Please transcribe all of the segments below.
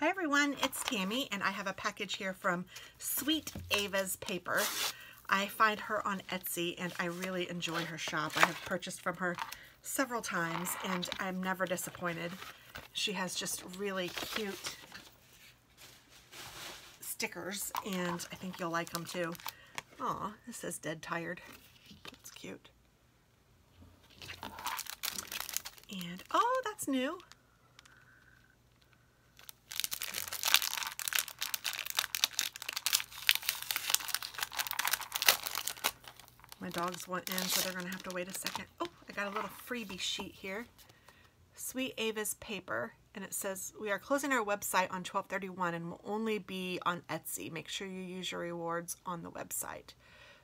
Hi everyone, it's Tammy and I have a package here from Sweet Ava's Paper. I find her on Etsy and I really enjoy her shop. I have purchased from her several times and I'm never disappointed. She has just really cute stickers and I think you'll like them too. Aw, this says Dead Tired. That's cute. And oh, that's new. My dogs went in, so they're going to have to wait a second. Oh, I got a little freebie sheet here. Sweet Ava's Paper. And it says, we are closing our website on 12/31 and will only be on Etsy. Make sure you use your rewards on the website.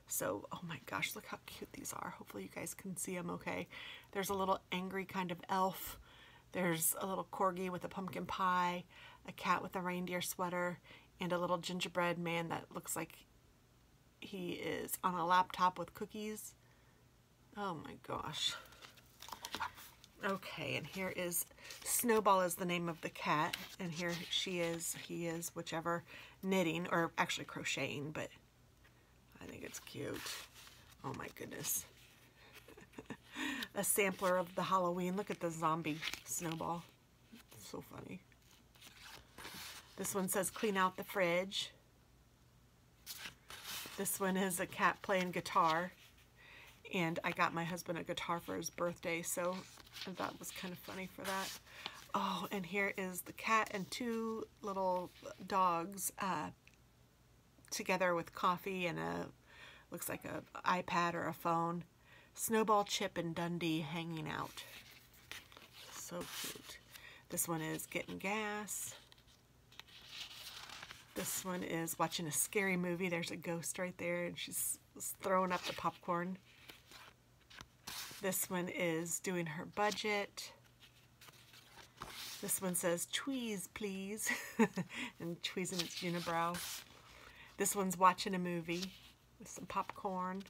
So, oh my gosh, look how cute these are. Hopefully you guys can see them okay. There's a little angry kind of elf. There's a little corgi with a pumpkin pie, a cat with a reindeer sweater, and a little gingerbread man that looks like he is on a laptop with cookies. Oh my gosh. Okay, and here is Snowball is the name of the cat, and here she is, he is, whichever, knitting, or actually crocheting, but I think it's cute. Oh my goodness. A sampler of the Halloween. Look at the zombie Snowball. It's so funny. This one says clean out the fridge. This one is a cat playing guitar, and I got my husband a guitar for his birthday, so I thought it was kind of funny for that. Oh, and here is the cat and two little dogs together with coffee and looks like an iPad or a phone. Snowball, Chip, and Dundee hanging out. So cute. This one is getting gas. This one is watching a scary movie. There's a ghost right there, and she's throwing up the popcorn. This one is doing her budget. This one says, "Tweeze, please," and tweezing its unibrow. This one's watching a movie with some popcorn.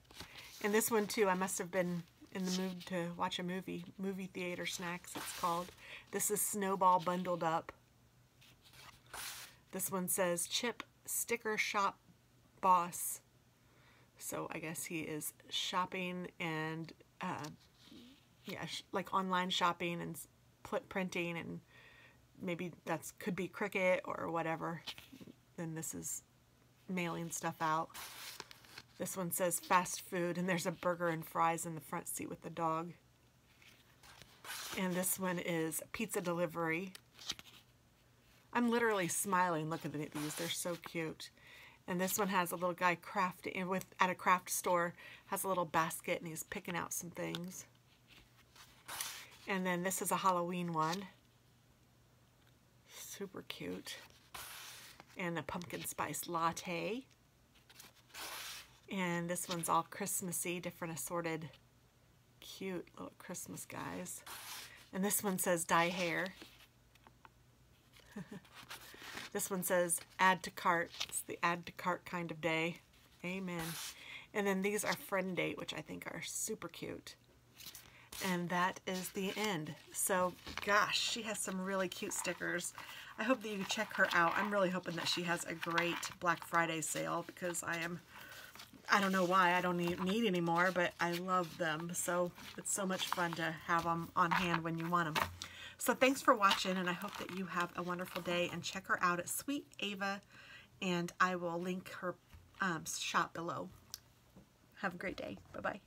And this one, too, I must have been in the mood to watch a movie. Movie theater snacks, it's called. This is Snowball bundled up. This one says, Chip, sticker shop boss. So I guess he is shopping and, yeah, like online shopping and printing, and maybe that's could be Cricut or whatever. Then this is mailing stuff out. This one says fast food, and there's a burger and fries in the front seat with the dog. And this one is pizza delivery. I'm literally smiling looking at these. They're so cute. And this one has a little guy crafting at a craft store, has a little basket, and he's picking out some things. And then this is a Halloween one. Super cute. And a pumpkin spice latte. And this one's all Christmassy, different assorted cute little Christmas guys. And this one says dye hair. This one says add to cart. It's the add to cart kind of day. Amen. And then these are friend date, which I think are super cute. And that is the end. So gosh, she has some really cute stickers. I hope that you check her out. I'm really hoping that she has a great Black Friday sale, because I don't know why I don't need any more, but I love them. So it's so much fun to have them on hand when you want them. So thanks for watching, and I hope that you have a wonderful day, and check her out at Sweet Ava, and I will link her shop below. Have a great day. Bye-bye.